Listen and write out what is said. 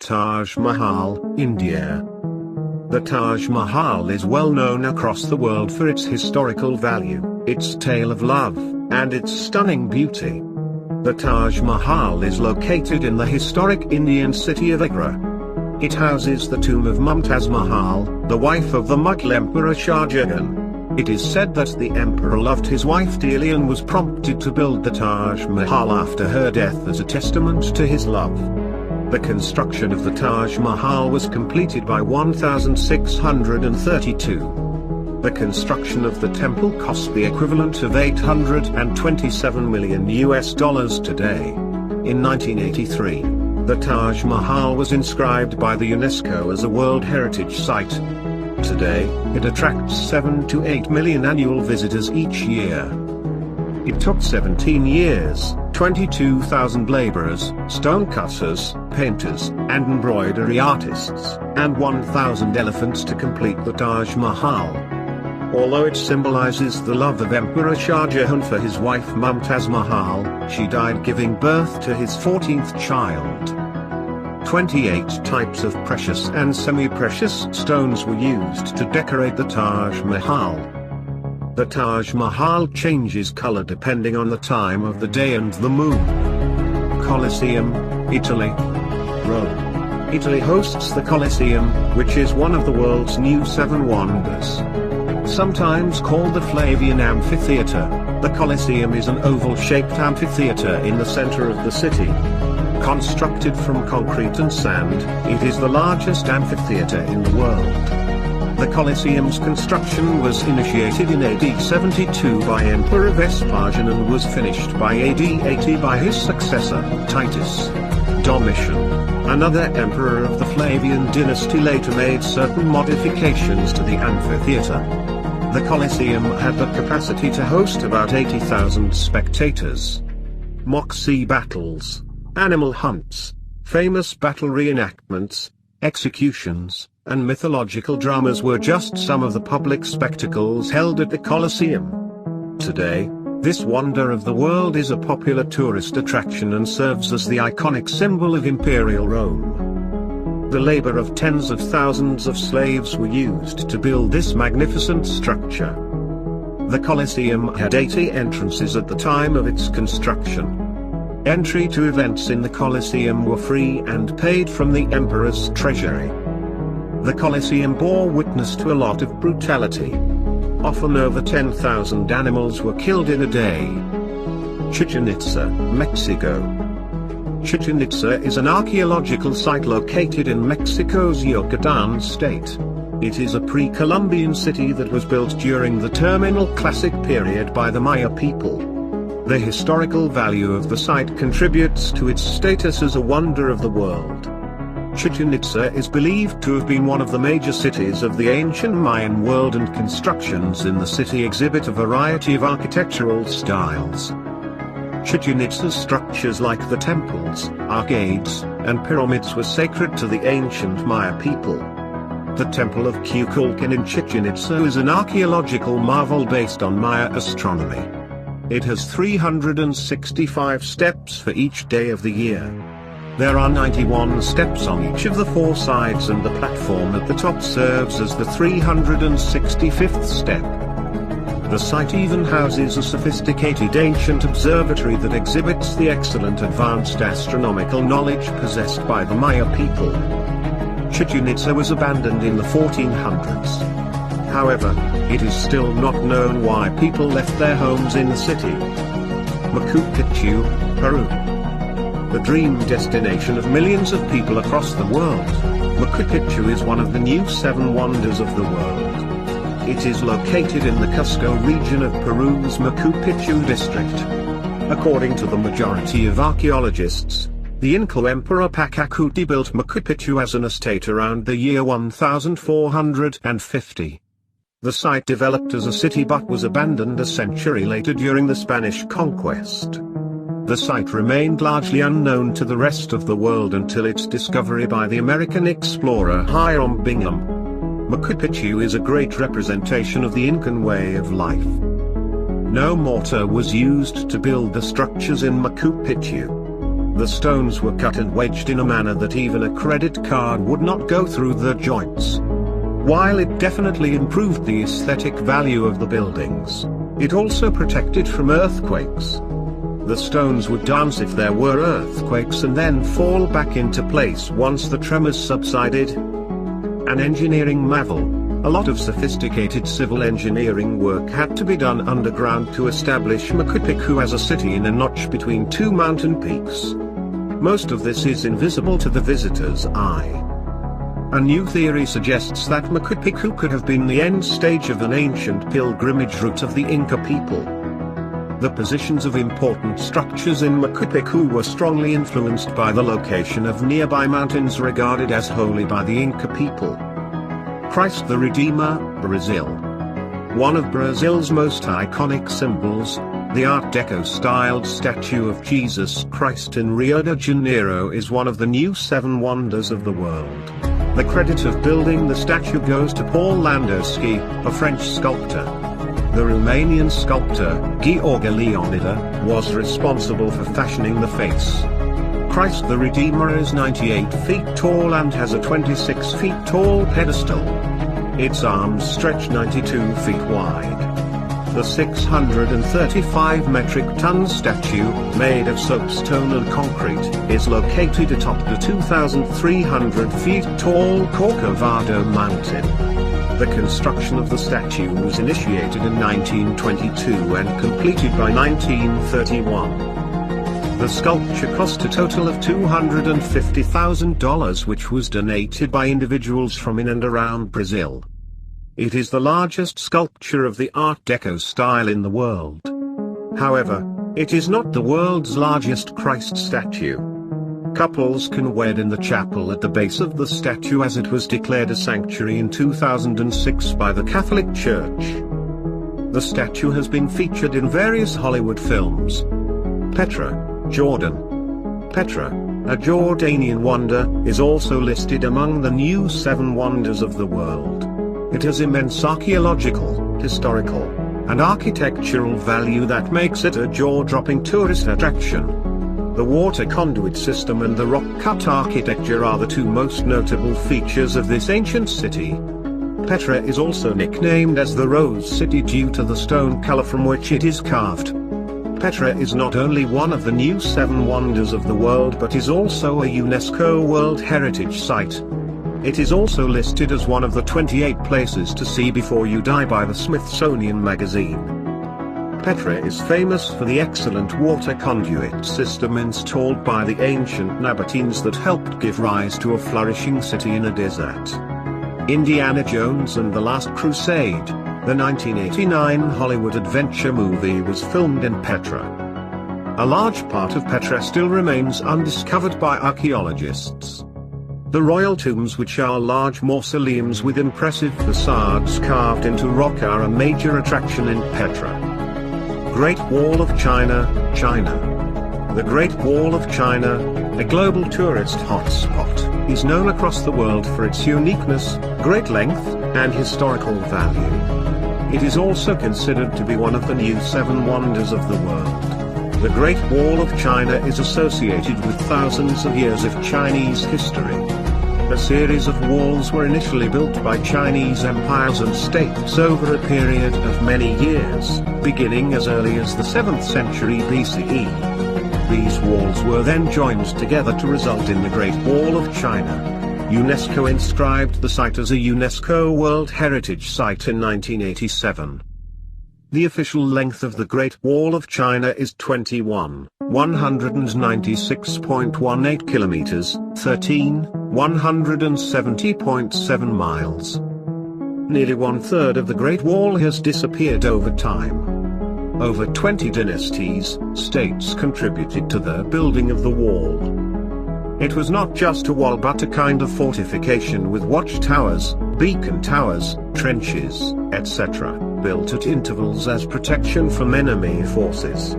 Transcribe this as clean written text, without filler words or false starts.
Taj Mahal, India. The Taj Mahal is well known across the world for its historical value, its tale of love, and its stunning beauty. The Taj Mahal is located in the historic Indian city of Agra. It houses the tomb of Mumtaz Mahal, the wife of the Mughal Emperor Shah Jahan. It is said that the emperor loved his wife dearly and was prompted to build the Taj Mahal after her death as a testament to his love. The construction of the Taj Mahal was completed by 1632. The construction of the temple cost the equivalent of $827 million today. In 1983, the Taj Mahal was inscribed by the UNESCO as a World Heritage Site. Today, it attracts 7 to 8 million annual visitors each year. It took 17 years, 22,000 laborers, stonecutters, painters, and embroidery artists, and 1,000 elephants to complete the Taj Mahal. Although it symbolizes the love of Emperor Shah Jahan for his wife Mumtaz Mahal, she died giving birth to his 14th child. 28 types of precious and semi-precious stones were used to decorate the Taj Mahal. The Taj Mahal changes color depending on the time of the day and the moon. Colosseum, Italy. Rome. Italy hosts the Colosseum, which is one of the world's new seven wonders. Sometimes called the Flavian Amphitheater, the Colosseum is an oval-shaped amphitheater in the center of the city. Constructed from concrete and sand, it is the largest amphitheater in the world. The Colosseum's construction was initiated in AD 72 by Emperor Vespasian and was finished by AD 80 by his successor, Titus. Domitian, another emperor of the Flavian dynasty, later made certain modifications to the amphitheater. The Colosseum had the capacity to host about 80,000 spectators. Mock sea battles, animal hunts, famous battle reenactments, executions, and mythological dramas were just some of the public spectacles held at the Colosseum. Today, this wonder of the world is a popular tourist attraction and serves as the iconic symbol of Imperial Rome. The labor of tens of thousands of slaves were used to build this magnificent structure. The Colosseum had 80 entrances at the time of its construction. Entry to events in the Colosseum were free and paid from the emperor's treasury. The Colosseum bore witness to a lot of brutality. Often over 10,000 animals were killed in a day. Chichen Itza, Mexico. Chichen Itza is an archaeological site located in Mexico's Yucatan state. It is a pre-Columbian city that was built during the Terminal Classic period by the Maya people. The historical value of the site contributes to its status as a wonder of the world. Chichen Itza is believed to have been one of the major cities of the ancient Mayan world, and constructions in the city exhibit a variety of architectural styles. Chichen Itza's structures like the temples, arcades, and pyramids were sacred to the ancient Maya people. The Temple of Kukulkan in Chichen Itza is an archaeological marvel based on Maya astronomy. It has 365 steps for each day of the year. There are 91 steps on each of the four sides, and the platform at the top serves as the 365th step. The site even houses a sophisticated ancient observatory that exhibits the excellent advanced astronomical knowledge possessed by the Maya people. Chichen Itza was abandoned in the 1400s. However, it is still not known why people left their homes in the city. Machu Picchu, Peru. The dream destination of millions of people across the world, Machu Picchu is one of the new seven wonders of the world. It is located in the Cusco region of Peru's Machu Picchu district. According to the majority of archaeologists, the Inca Emperor Pachacuti built Machu Picchu as an estate around the year 1450. The site developed as a city but was abandoned a century later during the Spanish conquest. The site remained largely unknown to the rest of the world until its discovery by the American explorer Hiram Bingham. Machu Picchu is a great representation of the Incan way of life. No mortar was used to build the structures in Machu Picchu. The stones were cut and wedged in a manner that even a credit card would not go through the joints. While it definitely improved the aesthetic value of the buildings, it also protected from earthquakes. The stones would dance if there were earthquakes and then fall back into place once the tremors subsided. An engineering marvel. A lot of sophisticated civil engineering work had to be done underground to establish Machu Picchu as a city in a notch between two mountain peaks. Most of this is invisible to the visitor's eye. A new theory suggests that Machu Picchu could have been the end stage of an ancient pilgrimage route of the Inca people. The positions of important structures in Machu Picchu were strongly influenced by the location of nearby mountains regarded as holy by the Inca people. Christ the Redeemer, Brazil. One of Brazil's most iconic symbols, the Art Deco-styled statue of Jesus Christ in Rio de Janeiro is one of the new 7 wonders of the world. The credit of building the statue goes to Paul Landowski, a French sculptor. The Romanian sculptor, Gheorghe Leonida, was responsible for fashioning the face. Christ the Redeemer is 98 feet tall and has a 26 feet tall pedestal. Its arms stretch 92 feet wide. The 635 metric ton statue, made of soapstone and concrete, is located atop the 2,300 feet tall Corcovado mountain. The construction of the statue was initiated in 1922 and completed by 1931. The sculpture cost a total of $250,000, which was donated by individuals from in and around Brazil. It is the largest sculpture of the Art Deco style in the world. However, it is not the world's largest Christ statue. Couples can wed in the chapel at the base of the statue as it was declared a sanctuary in 2006 by the Catholic Church. The statue has been featured in various Hollywood films. Petra, Jordan. Petra, a Jordanian wonder, is also listed among the new 7 wonders of the world. It has immense archaeological, historical, and architectural value that makes it a jaw-dropping tourist attraction. The water conduit system and the rock-cut architecture are the 2 most notable features of this ancient city. Petra is also nicknamed as the Rose City due to the stone color from which it is carved. Petra is not only one of the new 7 wonders of the world but is also a UNESCO World Heritage Site. It is also listed as one of the 28 places to see before you die by the Smithsonian Magazine. Petra is famous for the excellent water conduit system installed by the ancient Nabateans that helped give rise to a flourishing city in a desert. Indiana Jones and the Last Crusade, the 1989 Hollywood adventure movie, was filmed in Petra. A large part of Petra still remains undiscovered by archaeologists. The royal tombs, which are large mausoleums with impressive facades carved into rock, are a major attraction in Petra. Great Wall of China, China. The Great Wall of China, a global tourist hotspot, is known across the world for its uniqueness, great length, and historical value. It is also considered to be one of the new 7 wonders of the world. The Great Wall of China is associated with thousands of years of Chinese history. A series of walls were initially built by Chinese empires and states over a period of many years, beginning as early as the 7th century BCE. These walls were then joined together to result in the Great Wall of China. UNESCO inscribed the site as a UNESCO World Heritage Site in 1987. The official length of the Great Wall of China is 196.18 kilometers, 170.7 miles. Nearly 1/3 of the Great Wall has disappeared over time. Over 20 dynasties, states contributed to the building of the wall. It was not just a wall but a kind of fortification with watchtowers, beacon towers, trenches, etc., built at intervals as protection from enemy forces.